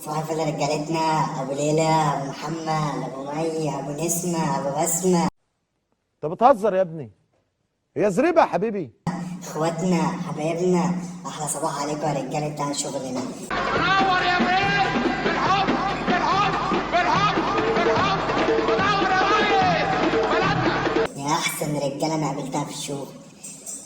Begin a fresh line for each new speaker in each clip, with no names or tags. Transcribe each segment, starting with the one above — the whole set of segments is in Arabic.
صباح الفل رجالتنا، ابو ليلى، ابو محمد، ابو مي، ابو نسمه، ابو بسمه.
انت بتهزر يا ابني؟ هي زريبه يا حبيبي.
اخواتنا حبايبنا، احلى صباح عليكم يا رجاله بتاع شغلنا.
تنور يا برنس. بالحب بالحب بالحب بالحب. تنور يا ريس بلدنا.
يا احسن رجاله انا قابلتها في الشغل.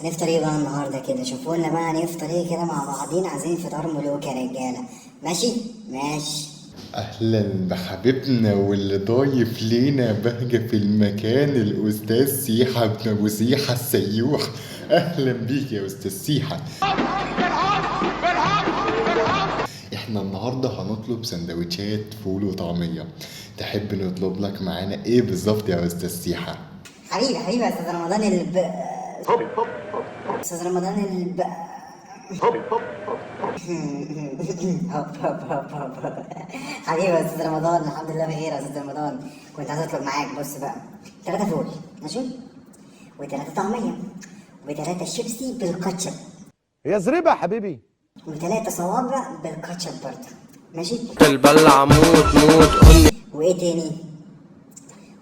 هنفطر ايه بقى النهارده كده؟ شوفوا لنا بقى هنفطر ايه كده مع بعضين. عايزين فطار ملوك يا رجاله. ماشي ماشي.
اهلا بحبيبنا واللي ضايف لينا بهجة في المكان الاستاذ سيحة ابن ابو سيحة السيوح. اهلا بيك يا استاذ سيحة.
بالحب بالحب بالحب.
احنا النهاردة هنطلب سندوتشات فول وطعمية. تحب نطلب لك معانا ايه بالظبط يا استاذ سيحة؟
حبيبي حبيبي يا استاذ رمضان استاذ رمضان حبيبي يا استاذ رمضان، الحمد لله بخير يا استاذ رمضان. كنت عايز اطلب معاك، بص بقى، 3 فول ماشي، و3 طعميه، و3 شيبسي بالكاتشب،
هي زريبه يا حبيبي.
و3 صوابع بالكاتشب برضه ماشي.
البلع موت موت.
وايه تاني؟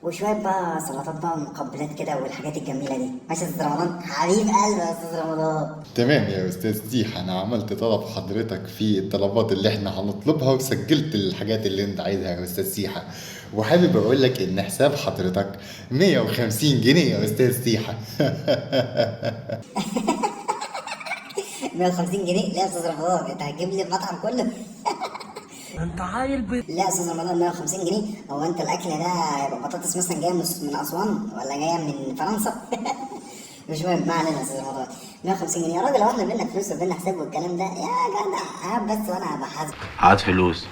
وشويه بقى سلطات بقى ومقبلات كده والحاجات الجميله دي. ماشي يا استاذ رمضان، حبيب قلبي يا استاذ رمضان.
تمام يا استاذ سيحة، انا عملت طلب حضرتك في الطلبات اللي احنا هنطلبها وسجلت الحاجات اللي انت عايزها يا استاذ سيحة، وحابب اقول لك ان حساب حضرتك 150 جنيه يا استاذ سيحة.
150 جنيه؟ لا يا استاذ رمضان، انت هتجيب لي المطعم كله؟
انت عيل
لا يا استاذ رمضان، 150 جنيه؟ هو انت الاكل ده هيبقى بطاطس مثلا جايه من اسوان ولا جايه من فرنسا؟ مش مهم، ما علينا يا استاذ رمضان. 150 جنيه يا راجل، هو احنا بينا فلوس وبينا حساب والكلام ده؟ يا جدع هات بس وانا هبقى حاسب.
هات فلوس.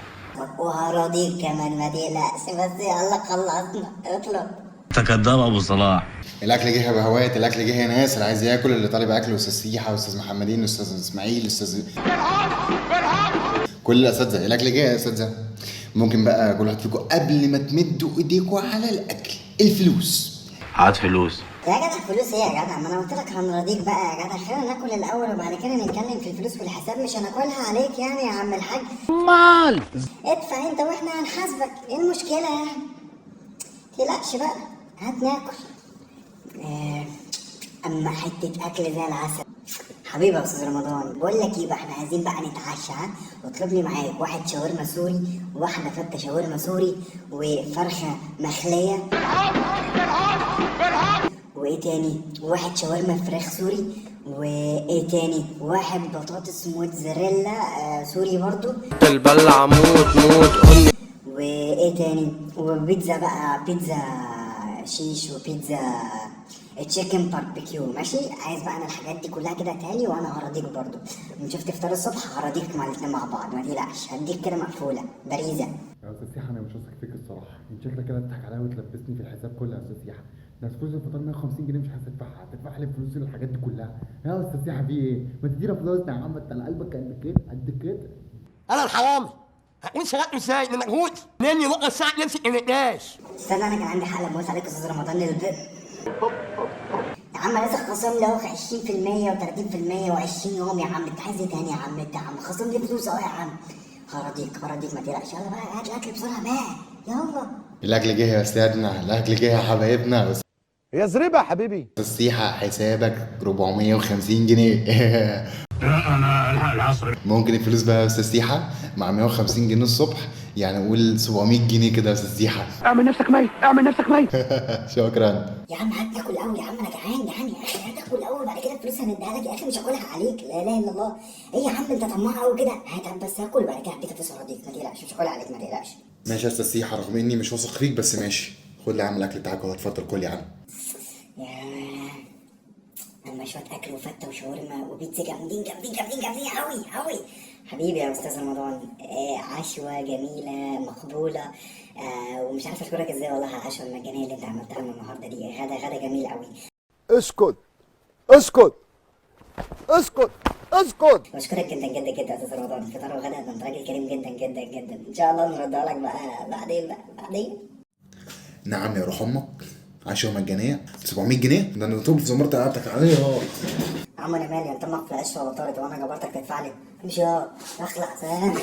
وهراضيك كمان ما تقلقش، بس يلا خلصنا اطلب.
انت كداب ابو صلاح.
الاكل جه يا بهوات، الاكل جه يا ناس، اللي عايز ياكل اللي طالب اكل استاذ سيحة واستاذ محمدين واستاذ اسماعيل استاذ
بالحب بالحب.
كل الاساتذه. الاكل جه يا اساتذه. ممكن بقى كل واحد فيكم قبل ما تمدوا ايديكم على الاكل الفلوس.
هات فلوس.
يا جدع فلوس ايه يا جدع؟ ما انا قلت لك هنراضيك بقى يا جدع. خلينا ناكل الاول وبعد كده نتكلم في الفلوس والحساب. مش هناكلها عليك يعني يا عم الحاج.
مال.
ادفع انت واحنا هنحاسبك، ايه المشكله يعني؟ متقلقش بقى، هات ناكل. اما حته اكل زي العسل. حبيبي يا استاذ رمضان، بقول لك ايه بقى، احنا عايزين بقى نتعشى. ها، واطلب لي معاك 1 شاورما سوري، وواحده فته شاورما سوري، وفرخه مخليه. وايه تاني؟ 1 شاورما فراخ سوري. وايه تاني؟ 1 بطاطس موتزاريلا سوري برضو.
البلع موت موت.
وايه تاني؟ وبيتزا بقى، بيتزا شيش وبيتزا تشيكن باربيكيو. ماشي، عايز بقى انا الحاجات دي كلها كده تالي، وانا هراضيك برضو. نشوف تفطر الصبح هراضيك مع الاتنين مع بعض، ما تقلقش، هديك كده مقفوله باريزه.
يا استاذ سيحة انا مش واثق فيك الصراحه، انت شكلك كده بتضحك عليا وتلبسني في الحساب كله يا استاذ سيحة. ده فلوس الفطار 150 جنيه مش هتدفعها، هتدفع لي فلوس الحاجات دي كلها. يا استاذ سيحة في ايه؟ ما تدينا فلوسنا يا عم، انت على قلبك قد كده قد كده.
انا الحرامي هقول سرقته ازاي؟ ده مجهود لاني بقى الساعه نفسي ما لقيتهاش.
استنى، انا كان عندي حلقه موت عليك يا استاذ رمضان يا عم لسه خصم لي اهو 20% و30% و20 يوم. يا عم انت عايز ايه تاني يا عم؟ انت يا عم خصم لي فلوس اهو يا عم. هراضيك هراضيك ما تقلقش. يلا بقى هات الاكل بسرعه بقى، يلا.
الاكل جه يا استاذنا، الاكل جه يا حبايبنا.
هي زريبه يا حبيبي.
استاذ سيحة حسابك 450 جنيه.
انا العصر.
ممكن الفلوس بقى يا استاذ سيحة مع 150 جنيه الصبح، يعني قول 700 جنيه كده يا استاذ سيحة.
اعمل نفسك ميت، اعمل نفسك ميت.
شكرا.
يا عم هات تاكل الاول يا عم، انا جعان جعان يا اخي. هات تاكل الاول بعد كده الفلوس هنديها لك يا اخي، مش هاكلها عليك. لا اله الا الله. ايه يا عم انت طماع قوي كده؟ هات بس هاكل وبعد كده هديك الفلوس هراضيك، ما تقلقش، مش هاكلها عليك ما تقلقش.
ماشي يا استاذ سيحة، رغم اني مش واثق فيك بس ماشي. خد لي يا عم الاكل بتاعك وهتفضل كل يا عم.
يا اما شويه اكل وفته وشاورما وبيتزا جامدين جامدين جامدين جامدين قوي قوي. حبيبي يا استاذ رمضان، عشوه جميله مقبوله. ومش عارف اشكرك ازاي والله على العشوه المجانيه اللي انت عملتها لنا النهارده دي. غدا جميل قوي.
اسكت اسكت اسكت اسكت.
بشكرك جدا جدا جدا يا استاذ رمضان، فطار وغدا ده انت راجل كريم جدا جدا جدا. ان شاء الله نردها لك بقى بعدين بعدين.
نعم يا روح امك، عشوة مجانية ب 700 جنيه؟ ده انا طول زمرت قعدتك عليه اهو.
عم انا مالي، انت في العش ولا طارت وانا جبرتك تدفع لي؟ امشي يا اخلع سلام.